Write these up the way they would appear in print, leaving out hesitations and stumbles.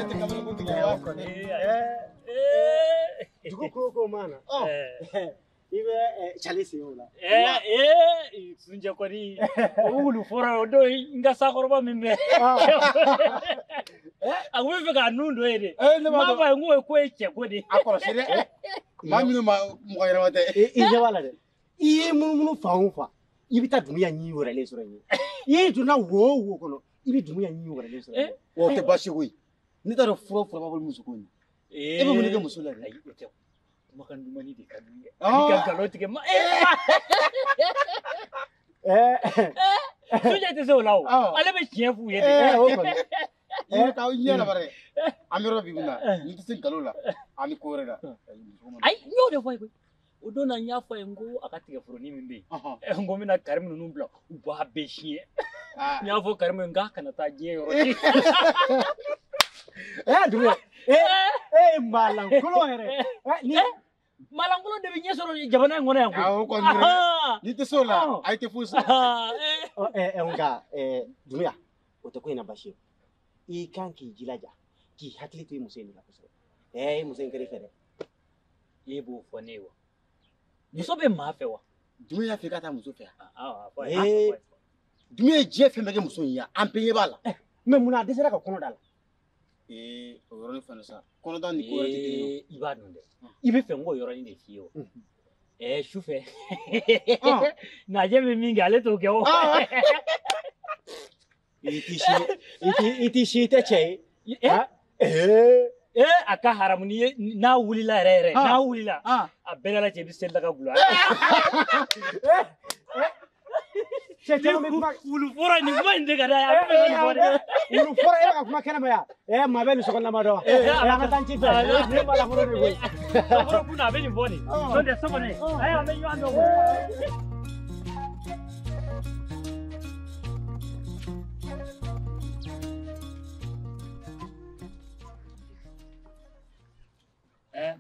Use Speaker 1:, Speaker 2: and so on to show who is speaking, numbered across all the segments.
Speaker 1: kete kamera ko tigɛ wa ko
Speaker 2: dugu ko mana ibe chali siyola
Speaker 3: sunje ko ni ulu fora do nga sakoroba mimbe awu fe ka nundo ede ma ba ngo ko eche ko de
Speaker 1: akoro sire ma minu ma mo yɛrɛ wate
Speaker 2: je wala de iye munu fa ibi ta dunya nyi wora le sura nyi iye duna wo kono ibi dunya nyi wora le sura
Speaker 1: o te bashi wi ni ta furo ba bol musu ko ni e be mun ke musu la
Speaker 3: ay ite makan dumani de kan ni kan kaloti ke ma sunje te so lawo ale be chien fu ye de
Speaker 2: o kono
Speaker 1: ta o nyela bare amiro bi guna ni te sin kalola ami ko reda
Speaker 3: ay nyo de foi udona nyafa ngo akatiga furoni mimbe ngo mina karimu numbla uba beshie nyafo karimu nga kana taje yoro
Speaker 2: dunia malangulo here ni
Speaker 3: malangulo de binye soro jabana ngone yangu
Speaker 1: aw ko ni te sola ay te fusa
Speaker 2: nga dunia utakuwa na bashi I kanki jilaja ki hatli tu museni la kusema museni kare fere
Speaker 3: yebo fonewa musobe mafewa
Speaker 1: dunia fika ta muso fe dunia je fe mege muso ya ampenye bala
Speaker 2: me muna desera ka kono dala
Speaker 1: o yoro ni fana sa kono dan ni ko rete
Speaker 3: iba nonde ibe fe ngo yoro ni de fiyo shufe na je me minga le to ke o
Speaker 2: iti shi te che
Speaker 3: aka haramuni na wulila rere na wulila abela che bi sel daga gula
Speaker 2: Cete me kuma
Speaker 3: ulu fora ni kuma inde kada ya
Speaker 2: ulu fora ya kuma kana maya ma be ni sokona ma do ya tan chi fe ne mala fora de go
Speaker 3: fora kuna be ni boni so de sokone ay ame yo ando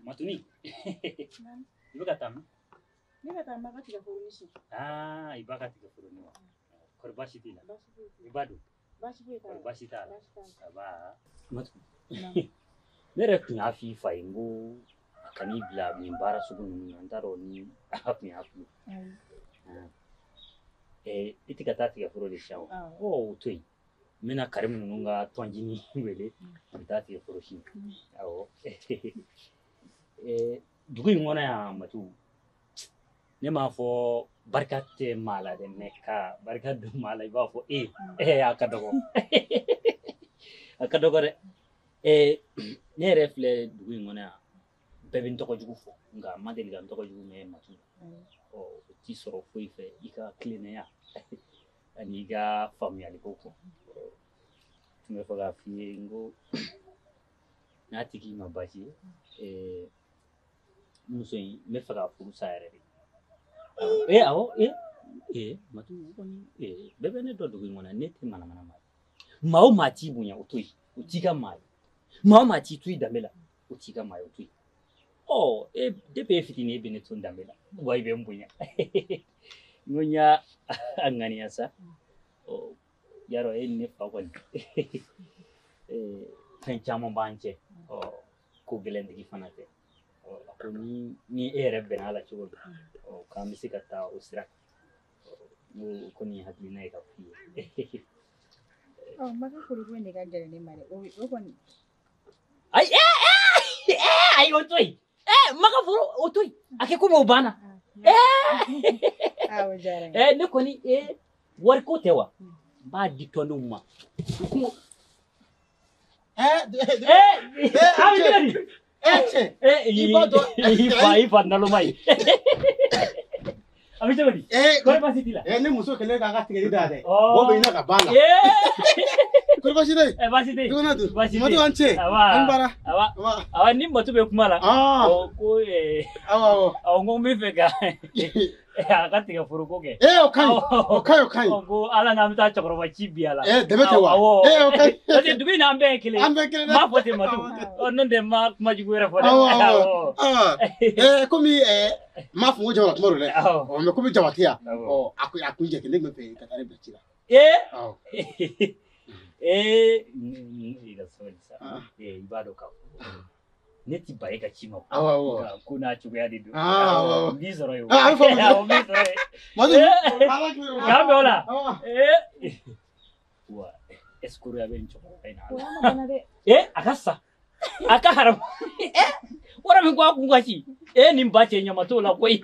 Speaker 3: matuni ibuka tamu
Speaker 4: katika furumishi
Speaker 3: ibaka katika furuniwa korbashi tila ibadu korbashi tala aba matu nere kunya fi faingo akani bla mimbara sugun andaro ni api itika katika furuni shawo utoi mina karimu nunga twanjini wele katika furushi awo dugu ngona ya matu ne ma fo barkate mala de neka barkatu mala ba fo akadogo re ne refle dugu ngona bebin to ko jugu fo nga madeli ga to ko jugu me matu ti soro fo ife ika clean ya ani ga familial ko tume fo ga fi ngo na tiki mabaji musoi me faga furu saere matu koni bebe ne do dugu ngona neti mana mao mati bunya utui utika mai mao mati tui damela utika mai utui de pe fitini be ne tun damela wai be mbunya ngonya angani asa yaro ne fa kwani kan chamo banche ko gelende ki fanate ni ere benala chugo kamisi kata usira koni hadlina ka fi
Speaker 4: maka kurukwende ka jere ne mare okoni
Speaker 3: ai otoi maka furu otoi akekuma ubana
Speaker 4: jare
Speaker 3: ne koni war ko tewa ba ditondo ma iba nalo mai abije bodi kore pasi tila
Speaker 2: ne muso kele ka ka tigeri dade wo be ina ka bala
Speaker 1: kore pasi dai
Speaker 3: pasi dai
Speaker 1: tuna tu matu anche ambara
Speaker 3: awa ni matu be kumala ko awa ngo me feka akatiga furuko ke
Speaker 1: okay
Speaker 3: ngo ala namta chokro wa chibiala
Speaker 1: debete wa okay
Speaker 3: ate dubi na ambe kile ma fote matu ononde ma majiguera fote
Speaker 1: komi ma fu ngoja wala tomorrow le me komi jawatia akunje kile me pe katare bechira
Speaker 3: Ila sorry sana. Ibado ka. Neti baika chima.
Speaker 1: Awa.
Speaker 3: Kuna chuga didu.
Speaker 1: Awa.
Speaker 3: Bizoro yo.
Speaker 1: Bizoro. Mazu.
Speaker 3: Kambe ola. Wa eskuru ya bencho. Akasa. Akaharam. Wara mingwa kungachi. Ni mbache nyama tola koi.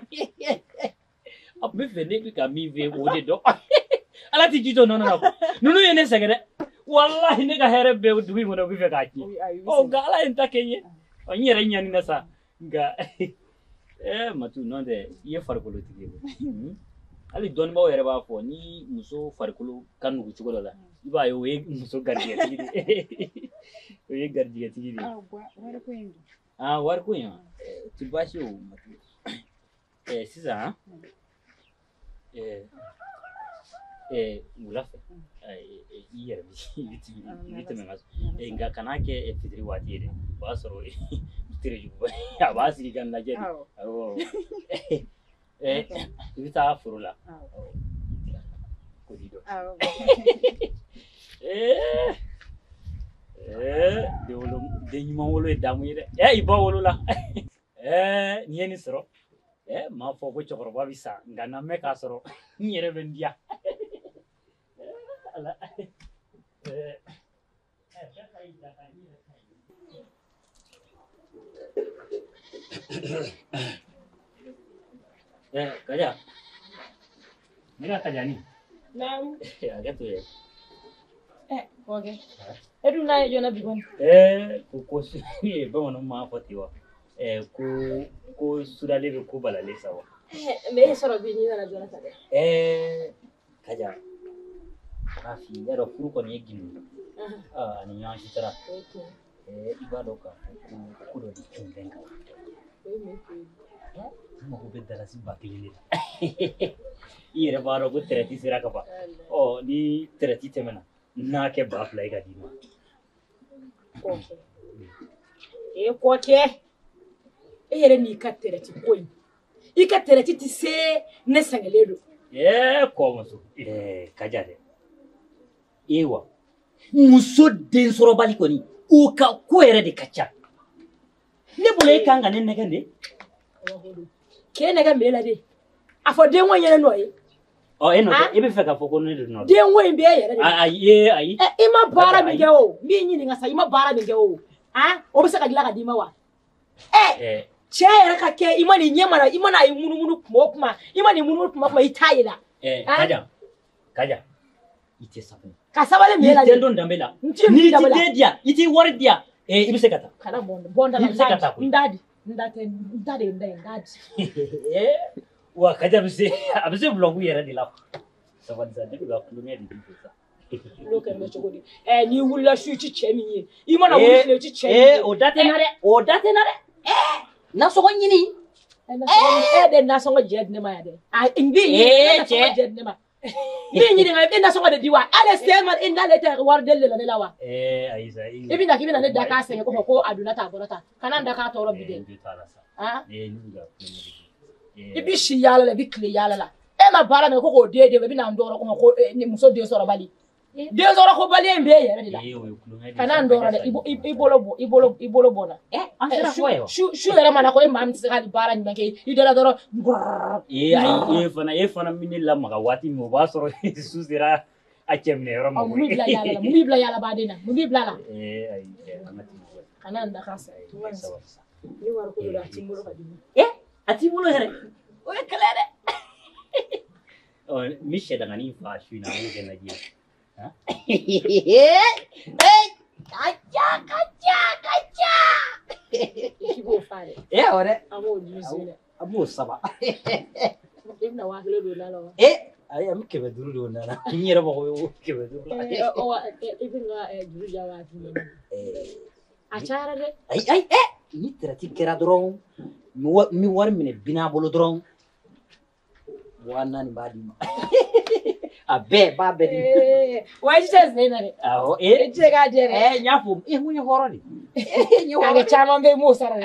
Speaker 3: Abe fene ka mi ve ode do. Ala ti jito no. Nunu yene segere. Wallahi ne ga here be duwi mo no bife ka chi. Gala enta kenye. Onyere nyani na sa. Ga matu no de ye farkolo tige. Ali don ba were ba fo ni muso farkolo kanu ku chugo la. Iba yo we muso gardiya tige. We gardiya tige. War ko yin. Tibashi o matu. Sisa ulafe iyere biti mengas nga kanake fitri watire basoro tire juba abasi kan la jadi ibita furula kodido de wolo de nyima wolo damu ide iba wolo la ni ni soro ma fo ko chokoro ba bisa ngana me ka soro nyere bendia ala kaja mira kaja ni
Speaker 5: Naam.
Speaker 3: Agak tu ya.
Speaker 5: Okay. Edu na jona bigon.
Speaker 3: Kukosi ba wono ma fatiwa. Ko sudah lebe ko balale sawa.
Speaker 5: Me soro bi ni na jona tade.
Speaker 3: Kaja. Rafi ya ro furu ko ni ginu. Ani nya shi tara. Ibado ka ko do di kindenga. Mo ko bedala si bakile. Ire baro ko terati sira ka ba. Ni terati temena. Na ke baaf laiga di ma.
Speaker 5: Okay. Ko ke. Yere ni ka terati koyi. Ika terati ti se ne sangeledo.
Speaker 3: Ko maso. Kaja de. Ewa. Muso den soro bali koni. O ka ko yere de kacha. Ne bole kanga ne negande.
Speaker 5: Ke nega mela de. Afo den won yere no yi.
Speaker 3: Eno ebe feka foko no no.
Speaker 5: Den won be yere de.
Speaker 3: Ayi.
Speaker 5: Ima bara mi ge o. Mi nyini ngasa ima bara mi ge o. Obisa ka gila ka dima wa. Che yere ka ke imani nyemara imana imunu kuma imani imunu kuma itayila.
Speaker 3: Kaja. Ite sabu.
Speaker 5: Ka sabale mela de.
Speaker 3: Tendon dambela. Ni ti dia, iti wardia. Ibise kata.
Speaker 5: Kana bonda la ndadi. Ndadi.
Speaker 3: Wa kaja abise vlogu yera di la. Saban sa de vlog lu ne di sa.
Speaker 5: Look at me chogodi. Ni wulla shu chi chemi yi. Imana wulla chi chemi.
Speaker 3: O date nare. Na so nyini.
Speaker 5: De na so jed ne ma ya de. Ingi na so jed ne ma. Ni nyini ngai na so de diwa. Ale sema inda le ta war delle la lawa.
Speaker 3: Aisa.
Speaker 5: Ibina kibina ne daka se ko aduna ta borota. Kana ndaka to robi de. Ibi shi yala la bikle yala la. Ma bara me ko de be na ndoro ko ni muso de soro bali. De soro ko bali embe yere de la. Kana ndoro de ibolo bona.
Speaker 3: Ansera ko yo.
Speaker 5: Shu era mana ko mam tsikali bara ni make idela doro.
Speaker 3: Fana mini la maga wati mo ba soro susira achemne ro mo.
Speaker 5: Mubibla yala badina. Mubibla la.
Speaker 3: Amati.
Speaker 5: Kana ndakasa. Ni war ko da timbolo kadina.
Speaker 3: Ati mulo here. Oye kelere. Mishe daga ni fa shi na mu gena ji. Kacha.
Speaker 5: Ibo fare.
Speaker 3: Ore.
Speaker 5: Amo jisile.
Speaker 3: Amo saba.
Speaker 5: Ibna wa kele do lalo.
Speaker 3: Ay am kebe duru do na. Nyere ba ko kebe duru.
Speaker 5: Ibna duru jawa ti. Achara de.
Speaker 3: Ay. Ni terati kera dron. Mi war mine bina bolo dron. Wana ni badi ma. Abe ba be ni.
Speaker 5: Why you just say that? Je ga jere.
Speaker 3: Nyafu hunye horo ni.
Speaker 5: Kage chama be mo sara.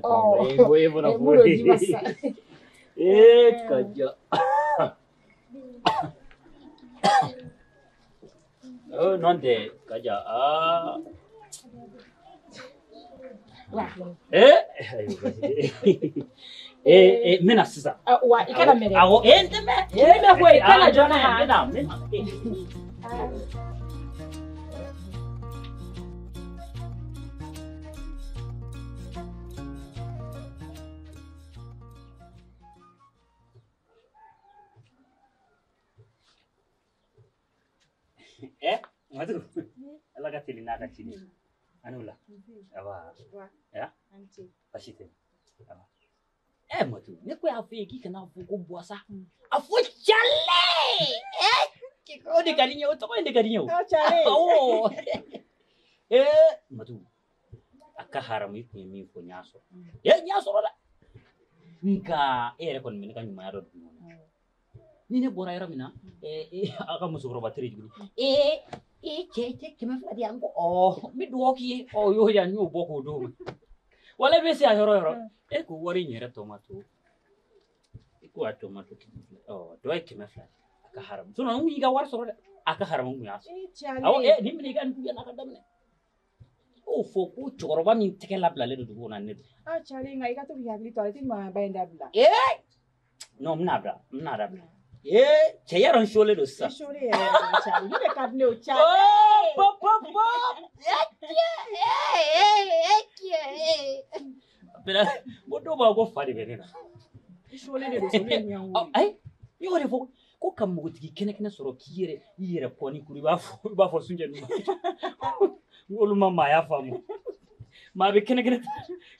Speaker 3: Bona
Speaker 5: mo di masa.
Speaker 3: Kaja. non de kaja mena sisa
Speaker 5: wa ikana mere
Speaker 3: awo ndeme
Speaker 5: ko ikana jona ha
Speaker 3: mena madu alaga tili naka chini anula awa ya pasite awa madu ne ko afiki kana fuko boasa afu chale ko de galinyo to ko de galinyo
Speaker 5: chale
Speaker 3: oh madu aka haramu ko mi ko nyaso nyaso roda nka ere kon min kan nyuma do ni ne bora era mina aka musukro bateri jigulu che kema fadi ango mi duoki yo ya nyu boko do wala be se ayoro ko wori nyere tomato ko tomato do ay kema fadi aka haram so no ngi ga war soro aka haram ngi as ni mi ga ndu na ka damne fo ko choroba min teke labla le do na ne
Speaker 4: chale ngai ka to ya gli to tin ma bainda bla
Speaker 3: no mnabra che yaron shole do sa
Speaker 4: shole ya chale ni de kadne o chale
Speaker 3: Pero bodo ba go fari benena
Speaker 4: shole de shole nyangu
Speaker 3: ai yo re fo ko kam mo tigi kene soro yere poni kuri ba fo sunje no ngolu mama ya famu ma be kene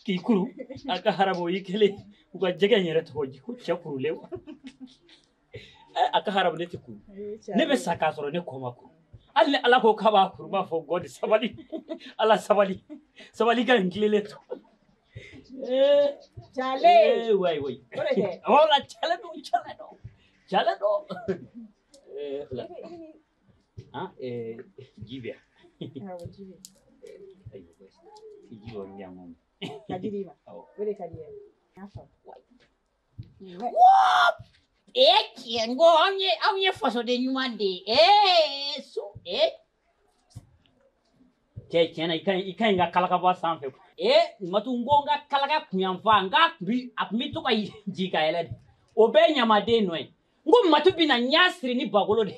Speaker 3: ki kuru aka harabo yikele ko jege nyere toji ko chakuru lew aka harabo ne tiku ne be saka soro ne koma ko alle ala ko kaba kuru ma fo godi sabali ala sabali ga ngilele to
Speaker 4: chale
Speaker 3: wai
Speaker 4: oreke
Speaker 3: wala chale do jibia Ijiwa nyango.
Speaker 4: Kadiriba. Wele kadiye. Afa.
Speaker 3: Wop! Kiengo amye faso de nyumande. So Chena ikan nga kalaka ba sanfe. Matungonga kalaka kunyamvanga bi apmito ka jika ele. Obe nyamade noe. Ngo matubi na nyasri ni bagolo de.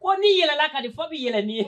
Speaker 3: Ko ni yela la ka de fobi yela ni.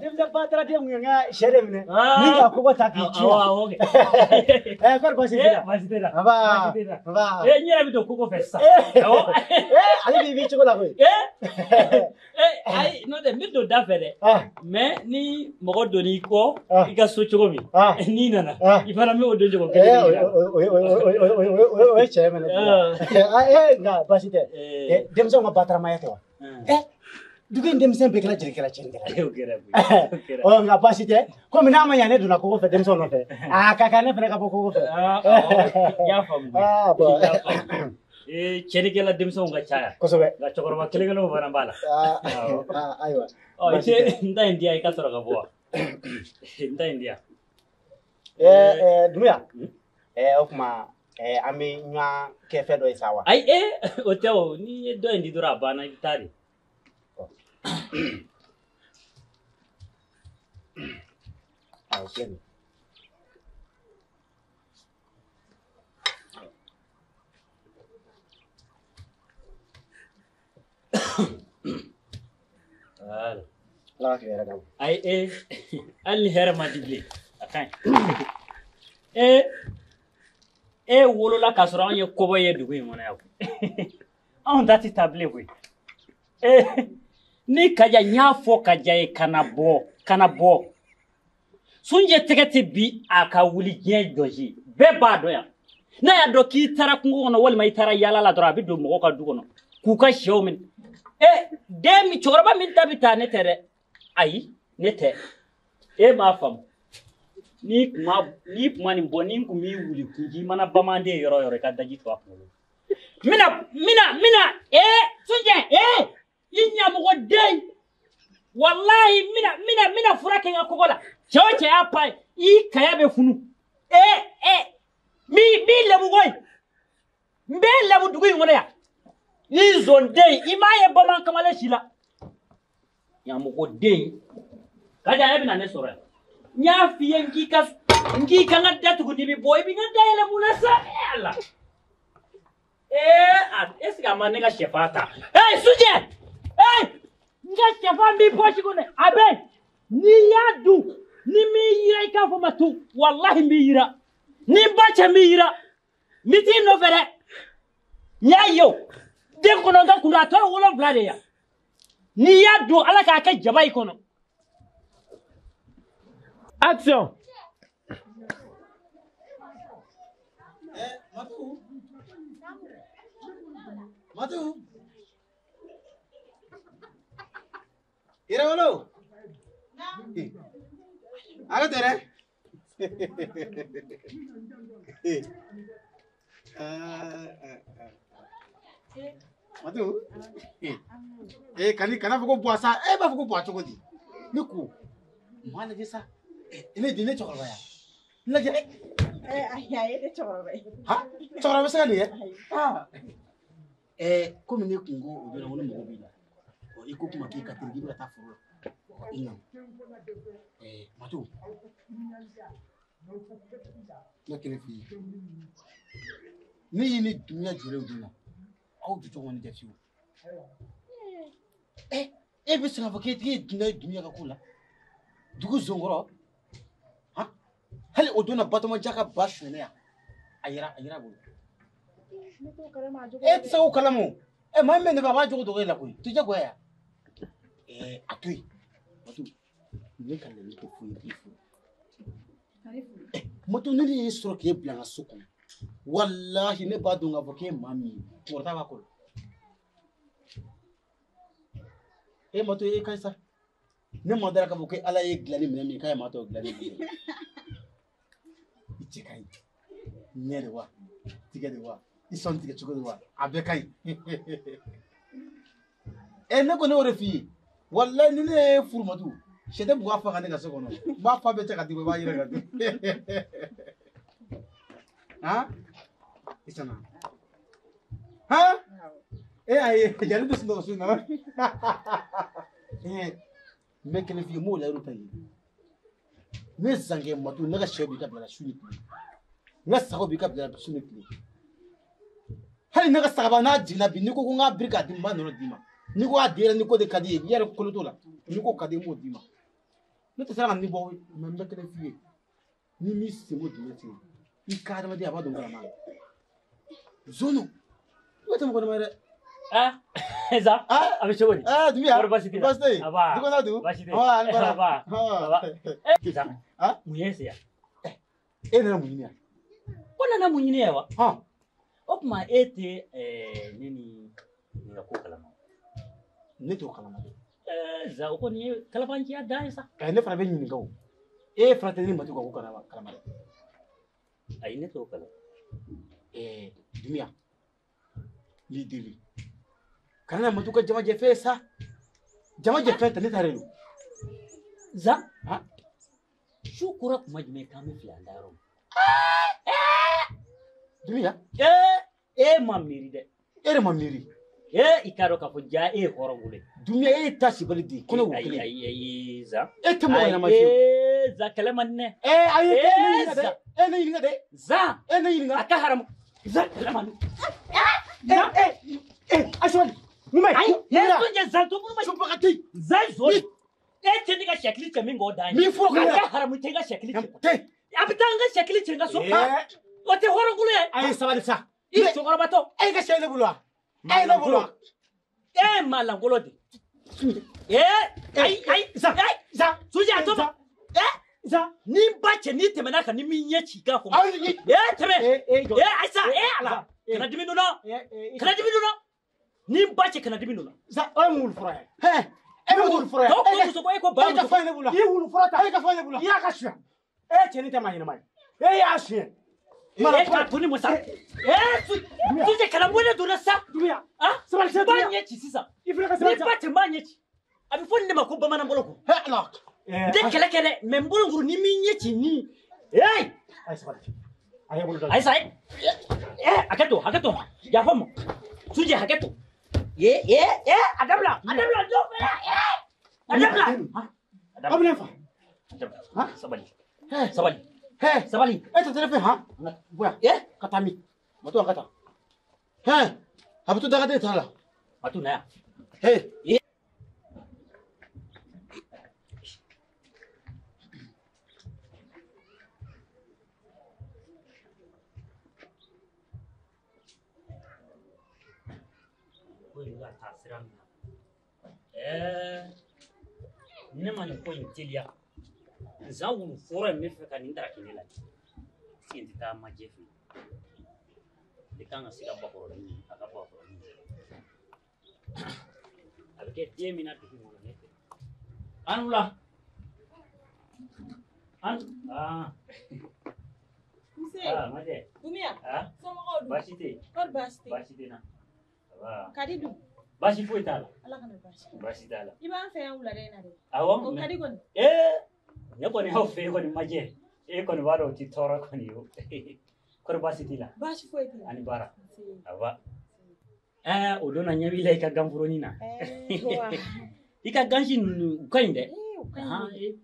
Speaker 2: Demda patra dia mengenga shere mene. Ninga ko ta ki chi. Kar basitera. Aba.
Speaker 3: Nyera bido ko fessa.
Speaker 2: Ali bi chiko la ko.
Speaker 3: Ai no de mido da fere. Me ni mogo doni ko iga so chiko mi. Ni nana. Ifara me odo jogo ke.
Speaker 2: Oye che mene. Nga basite. Demso nga patra maya to. Dugen demsen bekla jirikela chendela. Oh nga basite. Ko mina manya ne duna ko fe demso no fe. Kakane fe ka ko fe.
Speaker 3: Ya famu.
Speaker 2: Ba.
Speaker 3: Cherikela demso nga chaya.
Speaker 2: Kosobe.
Speaker 3: Ga chokoro kelegelo bana bala.
Speaker 2: Aiwa.
Speaker 3: Ite nda India ikatoro ga boa. Nda India.
Speaker 2: Dumia. Okuma ami nya ke fe do isawa.
Speaker 3: Ai oteo ni do ndi dura bana itari.
Speaker 2: Ah, chérie.
Speaker 3: Voilà.
Speaker 2: Là, tu es là.
Speaker 3: Ay ali hera ma dible akan wolola ka sɔrɔ an ye kɔbɔ ye dugu in kɔnɔ yan anw ta tɛ taa bilen koyi ni kaja n y'a fɔ kaja ye kana bɔ sunjɛ tɛgɛ tɛ bi a ka wuli diɲɛ jɔsi bɛɛ b'a dɔn yan n'a y'a dɔn k'i taara kungo kɔnɔ walima i taara yaala la dɔrɔn a bɛ don mɔgɔw ka du kɔnɔ k'u ka sɛw minɛ den min cɛkɔrɔba min ta bɛ taa ne tɛ dɛ ayi ne tɛ e m'a faamu ni kuma nin bɔ ni kun b'i wuli kun k'i mana bamaanden yɔrɔ yɔrɔ i ka daji to a kunkolo mina sunjɛ i ɲamɔgɔ den walahi mina fura kɛ n ka kɔgɔ la cɛ o cɛ y'a pa i kaya bɛ funu mi lebugo ye n bɛ lebu dugu in kɔnɔ yan i zon den i m'a ye bamanan kamalen si la ɲamɔgɔ den kaja e bɛna ne sɔrɔ yan n y'a f'i ye n k'i ka n ka datugu n'i bɛ bɔ i bɛ n ka dayɛlɛ mun na sa ala est-ce que a ma ne ka sɛfan ta sunjɛ n ka sɛfan b'i pɔsi kɔnɔ a bɛ n'i y'a dun ni m'i yira i k'a fɔ ma tu walahi n b'i yira ni n ba cɛ n b'i yira n bɛ t'i nɔfɛ dɛ n y'a ye o den kɔnɔntɔn kun don a tɔ ye 7 de yan n'i y'a dun ala k'a kɛ jaba i kɔnɔ.
Speaker 6: Action!
Speaker 2: Matu. Irawalo. Aga tere. Matu. Kana fuko puasa. Ba fuko puasa cogo di. Niku. Mana desa? Ini dine coklat ya. Lagi
Speaker 4: Ayah itu coba.
Speaker 2: ha? Coklat sekali ya? Komi ne kungo ubena wani mɔgɔ b'i la i ko kuma k'i ka teli k'i bɛ ka taa foro la i na Matu ne kelen f'i ye ne y'i ni dunuya jɔlen dun na aw jɔ cogo ni tɛ fiyewu e bɛ se k'a fɔ k'e tigi ye dunuya ka ko la dugu zonkɔrɔ hali o donna Batɔma ja ka ba sɛnɛ yan a yera bolo tɛ se k'o kalama o maa min bɛ ne fɛ a b'a jogo dogo e la koyi tɛ diyagoya yan a to yen Matu ne ka laɲini tɛ foyi k'i furu Matu ne de y'i sɔrɔ k'e bila n ka so kɔnɔ walahi ne b'a dɔn k'a fɔ k'e maa min ye mɔgɔ t'a b'a kɔnɔ Matu e ka ɲi sa ne ma dara k'a fɔ ko ala ye dilanni minɛ min k'a ye maa tɔw dilanni minɛ i cɛ ka ɲi ɲɛ de wa tigɛ de wa i sɔn tigɛ cogo de wa a bɛɛ ka ɲi ne ko ne y'o de f'i ye walahi ni ne ye furu Matu sɛ tɛ bugɔ a fa ka ne ka so kɔnɔ n b'a fa bɛɛ cɛ ka di i b'a yɛrɛ ka di i sɔnna ayi jali bɛ sunɔgɔ so in na n bɛ kelen f'i ye n b'o layiru ta i ye ne zankɛ Matu ne ka sɛ b'i ka bila su ni tile n ka sago b'i ka bila su ni tile hali ne ka sagaba n'a jiginna bi n'i ko n k'a biri k'a di n b'a nɔnɔ d'i ma n'i ko a di ni ko de ka di ye i yɛrɛ kolo t'o la n'i ko ka di n b'o d'i ma ne tɛ se ka nin bɔ mɛ n bɛ kelen f'i ye n'i m'i senbɔ dingɛ sen i ka adamadenya a b'a dɔn galama la zonu i bɛ tɛ mɔgɔ dama ye dɛ
Speaker 3: Eza a bɛ cogo di
Speaker 2: Dumiya
Speaker 3: wari basi t'i la
Speaker 2: basi tɛ yen du kɔnɔ dun
Speaker 3: basi tɛ
Speaker 2: ani bara
Speaker 3: Eza mun ye se yan
Speaker 2: e nana mun ɲini yan
Speaker 3: ko nana mun ɲini yan wa o tuma e tɛ ne ni ka ko kalama
Speaker 2: ne t'o kalama
Speaker 3: Eza o kɔni ye kalabanciya dan ye sa
Speaker 2: ne fana bɛ ɲininka o e fana tɛ ne Matu ka ko kalama dɛ
Speaker 3: ayi ne t'o kalama
Speaker 2: Dumiya n'i deli kana Matu ka jamajɛ fɛn sa jamajɛ fɛn tɛ ne ta de don
Speaker 3: Za su kura kuma jumɛn k'an bɛ fili an da yɔrɔ min
Speaker 2: Dumiya
Speaker 3: e ma miiri dɛ
Speaker 2: e de ma miiri
Speaker 3: I ka dɔn k'a fɔ ja e ye hɔrɔn wolo ye.
Speaker 2: Dunuya e ta sibali di kɔnɔ wo kelen.
Speaker 3: Ayi Zan.
Speaker 2: E tɛ mɔgɔ ɲɛnama fiyewu.
Speaker 3: Zan kɛlɛ man di ne.
Speaker 2: Ayi e ne ɲininka dɛ. E ne ɲininka dɛ.
Speaker 3: Zan.
Speaker 2: E ne ɲininka.
Speaker 3: A ka haramu. Zan kɛlɛ man di.
Speaker 2: Asɔli. Numai.
Speaker 3: Ayi sun je Zan to burma.
Speaker 2: Subagati.
Speaker 3: Zan zori. E tɛ ne ka sɛkili cɛ min k'o dan ye.
Speaker 2: Min fɔ ka
Speaker 3: ka haramu tɛ n ka sɛkili cɛ. A bɛ taa n ka sɛkili cɛ n ka so. O tɛ hɔrɔn wolo ye.
Speaker 2: A ye sabali sa.
Speaker 3: I cɛkɔrɔbatɔ.
Speaker 2: E ka sɛ ne bolo wa? E ne bolo wa?
Speaker 3: E ma langolo de. Ayi
Speaker 2: Zan.
Speaker 3: Suji a to ma.
Speaker 2: Zan.
Speaker 3: Ni ba cɛ ni tɛmɛna kan ni min ɲɛ ci k'a fɔ. Tɛmɛ. Ayisa ala. Kana dimi dun na. Kana dimi dun na. Ni ba cɛ kana dimi dun na.
Speaker 2: Zan o ye wulu fura ye. E bɛ wulu fura ye.
Speaker 3: Tɔw ko muso ko e ko ba
Speaker 2: muso. E ka fɛn ne bolo. I ye wulu fura ta. E ka fɛn ne bolo. I y'a ka suɲɛ. E cɛnin tɛ maa ɲɛnama ye. E y'a suɲɛ.
Speaker 3: E ka to ni musa. Suji kana bɔ ne donna sa.
Speaker 2: Dunuya.
Speaker 3: Sabali ba ɲɛ ci sisan.
Speaker 2: I filɛ ka
Speaker 3: Ni
Speaker 2: sabali sa.
Speaker 3: ba cɛ b'a ɲɛ ci. A bɛ fɔ nin de ma ko bamanan bolo ko.
Speaker 2: Ala.
Speaker 3: N tɛ kɛlɛ kɛ dɛ mais n bolo nkuru ni min ɲɛ ci ni.
Speaker 2: A ye sabali. A ye bolo da.
Speaker 3: Ayisa hakɛ to yafa n ma. Suji hakɛ to. A dabila dɔ fɛ yan. A dabila.
Speaker 2: A bɛ ne fa.
Speaker 3: Sabali.
Speaker 2: E tɛ tɛrɛ fɛ han. Bonya. Ka taa min. Matu ka taa. A bɛ to dagaden t'a la.
Speaker 3: Matu na yan. Ne ma nin ko in teliya Zan wulu fɔra in bɛ fɛ ka nin daraki ne la sen tɛ taa majɛ fɛ ne kan ka se ka bakɔrɔni a ka bakɔrɔni a bɛ kɛ den min na dugu kɔnɔ ne fɛ an wula majɛ
Speaker 5: Dunuya. Somɔgɔw dun.
Speaker 3: baasi tɛ yen
Speaker 5: Kɔri baasi tɛ yen.
Speaker 3: baasi tɛ n na
Speaker 5: Kadi dun.
Speaker 3: baasi foyi t'a la
Speaker 5: Ala kana baasi.
Speaker 3: baasi t'a la
Speaker 5: I b'an fɛ yan wulada in na dɛ.
Speaker 3: awɔ
Speaker 5: O kadi kɔni.
Speaker 3: ne kɔni y'aw fɛ yen kɔni majɛ e kɔni b'a dɔn o tɛ tɔɔrɔ kɔni ye kɔri baasi t'i la
Speaker 5: Baasi foyi tɛ yen.
Speaker 3: ani baara aba o don na ɲɛ b'i la i ka ganforonin na i ka gansi ninnu u ka ɲi dɛ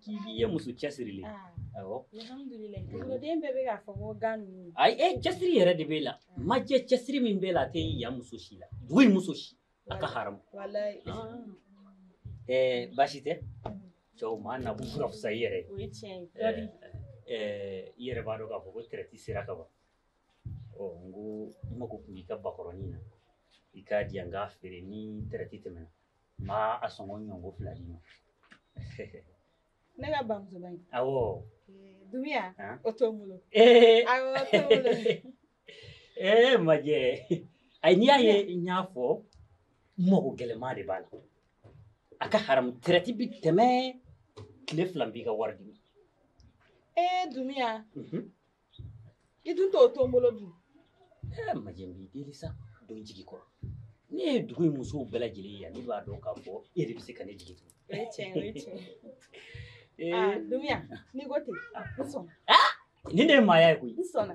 Speaker 3: k'i ye muso cɛsirilen awɔ
Speaker 5: Alhamdulilayi. Den bɛɛ bɛ k'a fɔ ko gan ninnu.
Speaker 3: ayi cɛsiri yɛrɛ de b'e la majɛ cɛsiri min b'e la a tɛ yan muso si la dugu in muso si a ka haramu
Speaker 5: Walayi.
Speaker 3: baasi tɛ cɛw ma na bu ka fisa i yɛrɛ
Speaker 5: O ye tiɲɛ ye.
Speaker 3: i yɛrɛ b'a dɔn k'a fɔ ko traite sera ka ban n ko n mako tun b'i ka bakɔrɔnin na i k'a di yan n k'a feere ni traite tɛmɛna n b'a a sɔngɔ ɲɔngo 2 di ma
Speaker 5: Ne ka bamuso ba in.
Speaker 3: awɔ
Speaker 5: Dunuya. O t'o n bolo. Awɔ o t'o n bolo.
Speaker 3: majɛ ayi n'i y'a ye n y'a fɔ n mako gɛlɛman de b'a la a ka haramu traite bi tɛmɛ tile 2 b'i ka wari di ma
Speaker 5: Dunuya. I dun t'o to n bolo dun.
Speaker 3: majɛ n b'i deli sa don jigi kɔrɔ ne ye dugu in musow bɛɛ lajɛlen ye yan ne b'a dɔn k'a fɔ e de bɛ se ka ne jigi tugun
Speaker 5: O ye tiɲɛ Dunuya. N'i ko ten n sɔnna.
Speaker 3: nin de ye maaya ye koyi
Speaker 5: N sɔnna.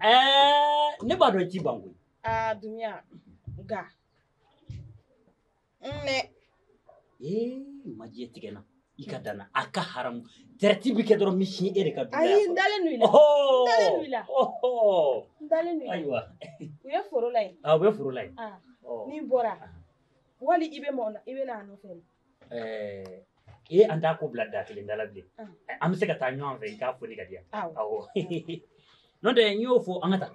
Speaker 3: ne b'a dɔn i t'i ban koyi
Speaker 5: Dunuya. Nka.
Speaker 3: majɛ tigɛna i ka danna a ka haramu traite bi kɛ dɔrɔn n bɛ sin e de ka dugu
Speaker 5: Ayi n dalen don i la. N dalen don i la.
Speaker 3: ayiwa
Speaker 5: U ye foro la yen.
Speaker 3: u bɛ foro la yen
Speaker 5: N'i bɔra wali i bɛ n'a nɔfɛ.
Speaker 3: an t'a ko bila da kelen da la bilen an bɛ se ka taa ɲɔgɔn fɛ i k'a fɔ ne ka di yan awɔ n'o tɛ n y'o fɔ an ka taa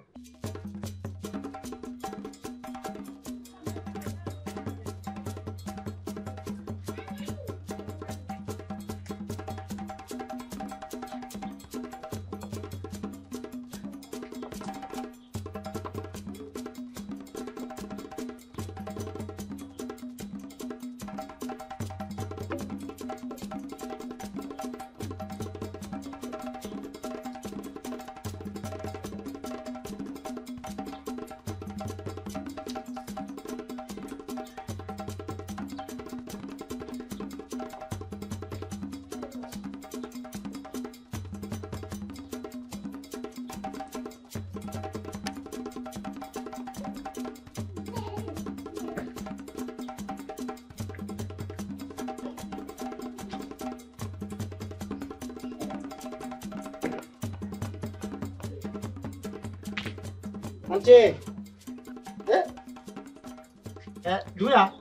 Speaker 2: Ante. Duya.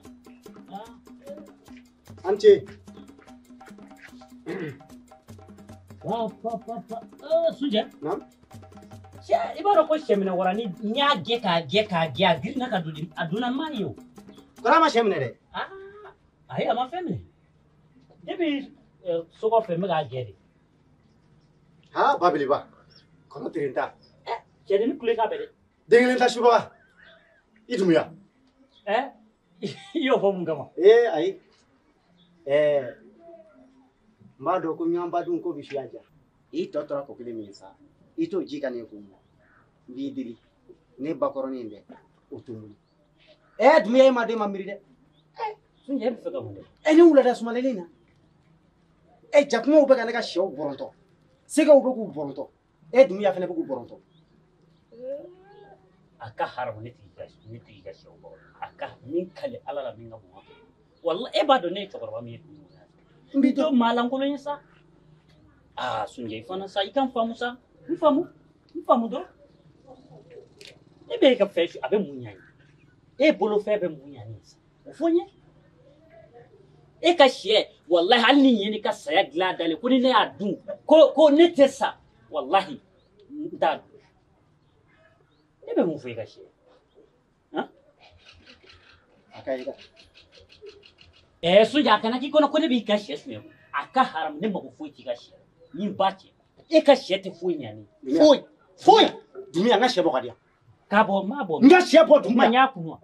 Speaker 2: Ante.
Speaker 3: Sunja.
Speaker 2: Nam.
Speaker 3: I b'a dɔn ko sɛ minɛ wara ni n y'a gɛ k'a gɛ a girinna ka don a donna maa ye o.
Speaker 2: Kɔrɔ ma sɛ minɛ dɛ.
Speaker 3: Ayi a ma fɛn minɛ. Depuis so kɔfɛ n bɛ k'a gɛ de.
Speaker 2: Ha Babiliba. Kɔnɔ tirin ta.
Speaker 3: Cɛdenni kule k'a bɛ dɛ.
Speaker 2: Den kelen ta subaga. I Dumuya.
Speaker 3: I y'o fɔ mun kama.
Speaker 2: Ayi. N b'a dɔn ko ɲɔgɔn badun ko bɛ suya ja. I tɔ tora ko kelen min sa. I t'o ji ka ne kun. N b'i diri. Ne bakɔrɔnin dɛ. O t'o wuli. Dumuya e ma den ma miiri dɛ.
Speaker 3: Sunja e bɛ fɛ ka mun dɛ.
Speaker 2: Ni wulada sumalennin na. Jakumaw bɛ ka ne ka sɛw bɔrɔntɔ. Sɛgɛw bɛ k'u bɔrɔntɔ. Dumuya fana bɛ k'u bɔrɔntɔ.
Speaker 3: A ka haramu ne tigi ka sɛw bɔrɔ. A ka min kale Ala la min ka bon. Wala e b'a dɔn ne ye cɛkɔrɔba min ye dugu kɔnɔ. N b'i to maa lankolon ye sa. Sunja i fana sa i ka n faamu sa. N faamu dɔrɔn. E bɛ e ka fɛn a bɛ mun ɲa ye. E bolo fɛn bɛ mun ɲa ne ye sa. O fɔ n ye. E ka sɛ wallahi hali ni ye ne ka saya dilan dalen ko ni ne y'a dun ko ne tɛ sa wallahi n t'a dun. Ne bɛ mun fɔ e ka sɛ.
Speaker 2: A ka ɲi dɛ.
Speaker 3: Sunja a kana k'i kɔnɔ ko ne b'i ka sɛ suɲɛ. A ka haramu ne mago foyi t'i ka sɛ. Ni ba cɛ. E ka sɛ tɛ foyi ɲa ne. Foyi.
Speaker 2: Dumuya n ka sɛ bɔ ka di yan.
Speaker 3: K'a bɔ n b'a bɔ.
Speaker 2: N ka sɛ bɔ Dumuya.
Speaker 3: N y'a kun wa.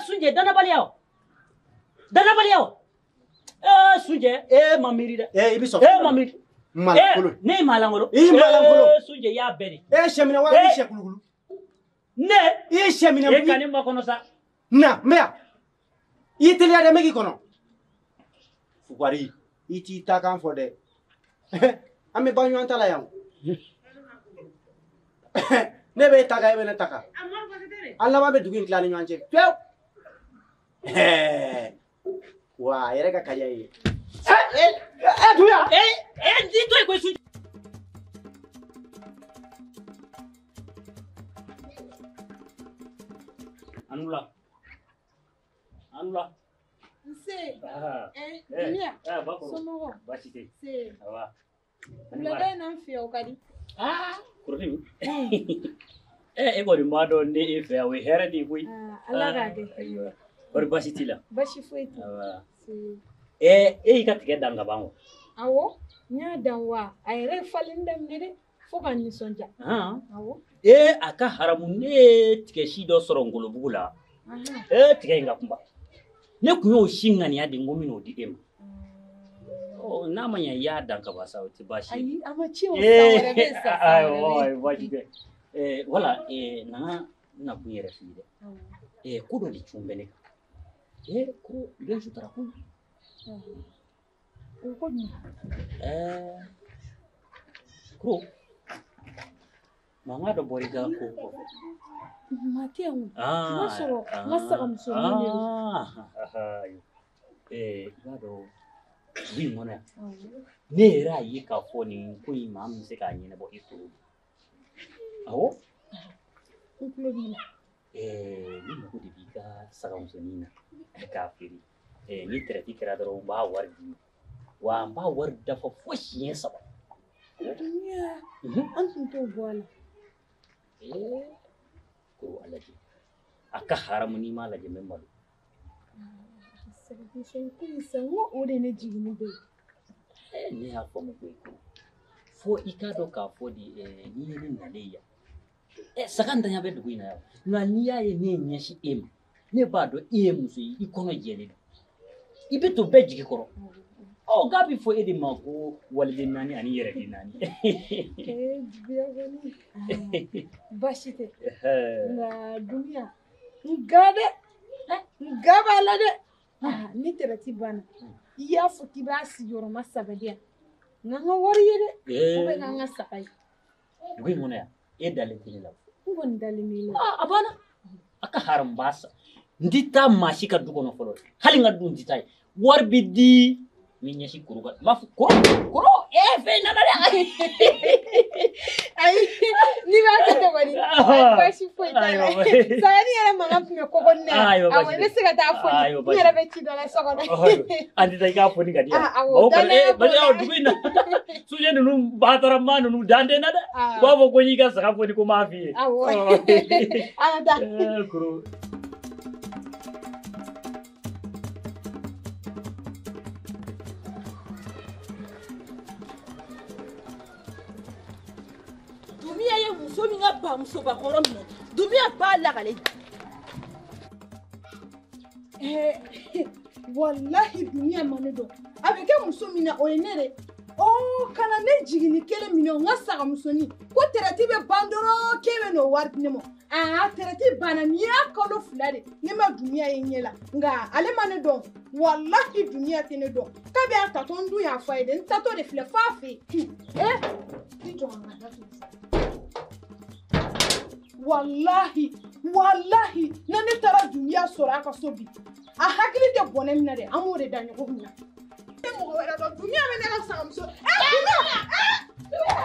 Speaker 3: Sunja danabaliya o. Sunja ma miiri dɛ.
Speaker 2: I bɛ sɔn.
Speaker 3: Ma miiri.
Speaker 2: Malankolo.
Speaker 3: Ne ye maalankolon.
Speaker 2: I ye maalankolon.
Speaker 3: Sunja i y'a bɛɛ de.
Speaker 2: Sɛ minɛ wala ni sɛ kulukulu.
Speaker 3: Ne.
Speaker 2: I ye sɛ minɛ.
Speaker 3: E ka ne ma kɔnɔ sa.
Speaker 2: Na n bɛ yan. I teliya dɛ n bɛ k'i kɔnɔ. Fugari i t'i ta kan fɔ dɛ. An bɛ ba ɲɔgɔn ta la yan. Ne bɛ e ta kan e bɛ ne ta kan. An laban bɛ dugu in tila ni ɲɔgɔn cɛ. Pewu. Wa a yɛrɛ ka kadiya ye. Dumuya.
Speaker 3: N t'i to yen ko Sunja. Anula.
Speaker 4: Nse.
Speaker 3: Dumuya.
Speaker 4: Somɔgɔ.
Speaker 3: Baasi tɛ yen.
Speaker 4: Se.
Speaker 3: Awa.
Speaker 4: Wulada in na n fɛ o ka di.
Speaker 3: Kɔrɔkɛ. E kɔni m'a dɔn ne e fɛ yan o ye hɛrɛ de ye koyi.
Speaker 4: Ala k'a kɛ.
Speaker 3: Kɔri baasi t'i la.
Speaker 4: Baasi foyi tɛ.
Speaker 3: Awa. E y'i ka tigɛ dan ka ban o.
Speaker 4: Awɔ. N y'a dan wa a yɛrɛ falen daminɛ dɛ fo ka nisɔndiya. Awɔ.
Speaker 3: A ka haramu ne ye tigɛ si dɔ sɔrɔ Ngolobugu la. Tigɛ in ka kunba. Ne kun y'o si ŋaniya de n ko n bɛn'o di e ma. N'a ma ɲɛ i y'a dan ka ban sa o tɛ baasi ye.
Speaker 4: Ayi a ma ci o san wɛrɛ bɛ sa.
Speaker 3: Ayiwa baasi tɛ. Wala na na kun yɛrɛ f'i ye dɛ. Ko dɔ de cun bɛ ne kan. Ko bɛn sutara ko.
Speaker 4: O ko ɲuman.
Speaker 3: Ko mankan dɔ bɔra i ka ko kɔfɛ.
Speaker 4: Ma tɛ yen o. I b'a sɔrɔ n ka sagamusonin de don. I
Speaker 3: b'a dɔn bi in kɔnɔ yan ne yɛrɛ y'a ye k'a fɔ nin ko in maa min bɛ se k'a ɲɛnabɔ e kulo. Awɔ.
Speaker 4: N kulo b'i la.
Speaker 3: Ne mago de b'i ka sagamusonin na k'a feere. Ni traite kɛra dɔrɔn n b'a wari d'i ma wa n b'a wari dafa fo siɲɛ 3.
Speaker 4: Dumuya an tun t'o bɔ a la.
Speaker 3: Ko a lajɛ a ka haramu n'i m'a lajɛ n bɛ malo.
Speaker 4: Sagamuso ko in san n ko o de ye ne jiginin bɛ ye.
Speaker 3: Ne y'a fɔ mo koyi fo i k'a dɔn k'a fɔ de n'i ye ne nalen yan saga ntanya bɛ dugu in na yan nka n'i y'a ye ne ye ɲɛsin e ma ne b'a dɔn e ye muso ye i kɔnɔ jɛlen don i bɛ to bɛɛ jigi kɔrɔ k'a bɛ fɔ e de ma ko waliden naani ani yɛrɛden naani.
Speaker 4: Juguya kɔni baasi tɛ nka Dumuya nga dɛ nga b'a la dɛ ni traite banna i y'a fɔ k'i b'a sigiyɔrɔma 3 di yan nka n ka wari ye dɛ ou bien n ka saga ye.
Speaker 3: Dugu in kɔnɔ yan e dalen tɛ ne la.
Speaker 4: N kɔni dalen b'i la.
Speaker 3: A banna a ka haramu b'a sa n tɛ taa maa si ka du kɔnɔ fɔlɔ hali n ka du n tɛ taa ye wari bɛ di min ɲɛsi koro kan ma fɔ koro fɛn nana dɛ
Speaker 4: ayi ni b'a kɛ tɛ kɔni baasi foyi t'a la sayani yɛrɛ mankan tun bɛ kɔgɔ ne awɔ i bɛ se ka taa fɔli n yɛrɛ bɛ ci dɔ la so kɔnɔ
Speaker 3: an tɛ taa i k'a fɔli ka di yan bali aw dugu in na sujɛ ninnu batarama ninnu dan tɛ n na dɛ u b'a fɔ ko n y'i ka saga fɔli ko n m'a f'i ye
Speaker 4: awɔ an ka taa
Speaker 3: koro
Speaker 5: Dumiya ye muso min ka bamuso bakɔrɔ minɛ Dumiya b'a lagale
Speaker 4: wallahi Dumiya ma ne dɔn a bɛ kɛ muso min na o ye ne de kana ne jigini kelen minɛ n ka saga musonin ko traite bɛ ban dɔrɔn k'e bɛ n'o wari di ne ma traite banna nin y'a kalo 2 de ne ma Dumiya ye ɲɛ la nka ale ma ne dɔn wallahi Dumiya tɛ ne dɔn k'a bɛ a tatɔ n dun y'a fɔ a ye dɛ n tatɔ de filɛ f'a fɛ yen i jɔ n ka datugu wallahi na ne taara Dumiya sɔrɔ a ka so bi a hakili tɛ bɔn ne min na dɛ an b'o de da ɲɔgɔn min na. Mɔgɔ wɛrɛ dɔn Dumiya bɛ ne ka saga muso Dumiya